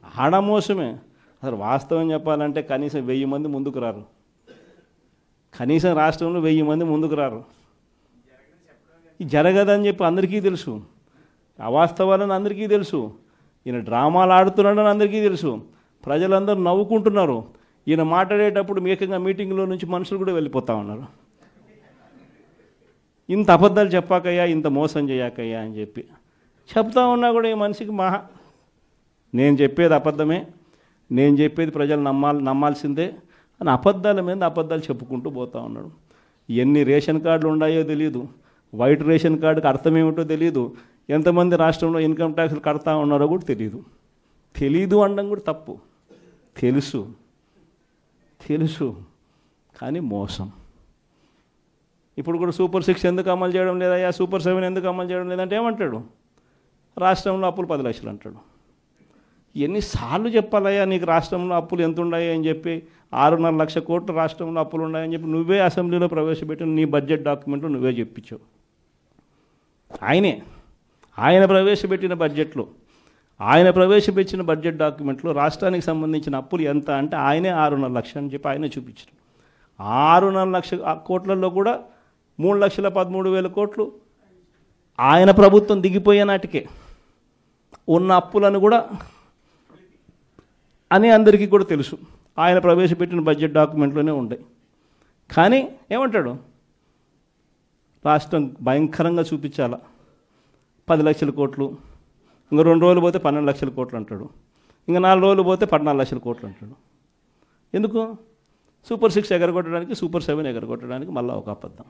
ఆడ మోసమే. అసలు వాస్తవం చెప్పాలంటే కనీసం 1000 మంది ముందుకు రారు. కనీసం రాష్ట్రంలో 1000 మంది ముందుకు రారు. ఇది జరగదని చెప్పి అందరికీ తెలుసు. అవాస్తవాలని అందరికీ తెలుసు. ఈయన డ్రామాలు ఆడుతున్నాడని అందరికీ తెలుసు. ప్రజలందరూ నవ్వుకుంటున్నారు. ఈయన మాట్లాడేటప్పుడు ఏకంగా మీటింగ్లో నుంచి మనుషులు కూడా వెళ్ళిపోతూ ఉన్నారు. ఇంత అబద్ధాలు చెప్పాకయ్యా, ఇంత మోసం చేయకయ్యా అని చెప్పి చెప్తా ఉన్నా కూడా ఈ మనిషికి నేను చెప్పేది అబద్ధమే, నేను చెప్పేది ప్రజలు నమ్మాల్సిందే అని అబద్ధాల మీద అబద్ధాలు చెప్పుకుంటూ పోతూ ఉన్నాడు. ఎన్ని రేషన్ కార్డులు ఉన్నాయో తెలియదు, వైట్ రేషన్ కార్డుకి అర్థం ఏమిటో తెలియదు, ఎంతమంది రాష్ట్రంలో ఇన్కమ్ ట్యాక్స్లు కడతా ఉన్నారో కూడా తెలీదు అనడం కూడా తప్పు. తెలుసు కానీ మోసం. ఇప్పుడు కూడా సూపర్ 6 ఎందుకు అమలు చేయడం లేదయ్యా, సూపర్ 7 ఎందుకు అమలు చేయడం లేదంటే ఏమంటాడు, రాష్ట్రంలో అప్పులు 10 లక్షలు అంటాడు. ఎన్నిసార్లు చెప్పాలయ్యా నీకు రాష్ట్రంలో అప్పులు ఎంత ఉన్నాయి అని చెప్పి, 6.5 లక్షల కోట్లు రాష్ట్రంలో అప్పులు ఉన్నాయని చెప్పి నువ్వే అసెంబ్లీలో ప్రవేశపెట్టిన నీ బడ్జెట్ డాక్యుమెంట్లో నువ్వే చెప్పించావు. ఆయన ప్రవేశపెట్టిన బడ్జెట్లో, ఆయన ప్రవేశపెట్టిన బడ్జెట్ డాక్యుమెంట్లో రాష్ట్రానికి సంబంధించిన అప్పులు ఎంత అంటే ఆయనే 6.5 లక్షలు అని చెప్పి ఆయనే చూపించారు. 6.5 లక్షల కోట్లలో కూడా 3,13,000 కోట్లు ఆయన ప్రభుత్వం దిగిపోయే నాటికే ఉన్న అప్పులను కూడా అని అందరికీ కూడా తెలుసు. ఆయన ప్రవేశపెట్టిన బడ్జెట్ డాక్యుమెంట్లోనే ఉంటాయి. కానీ ఏమంటాడు, రాష్ట్రం భయంకరంగా చూపించాల 10 లక్షల కోట్లు, ఇంకా 2 రోజులు పోతే 12 లక్షల కోట్లు అంటాడు, ఇంకా 4 రోజులు పోతే 14 లక్షల కోట్లు అంటాడు. ఎందుకు? సూపర్ 6 ఎగరగొట్టడానికి, సూపర్ 7 ఎగరగొట్టడానికి మళ్ళీ ఒక అబద్ధం.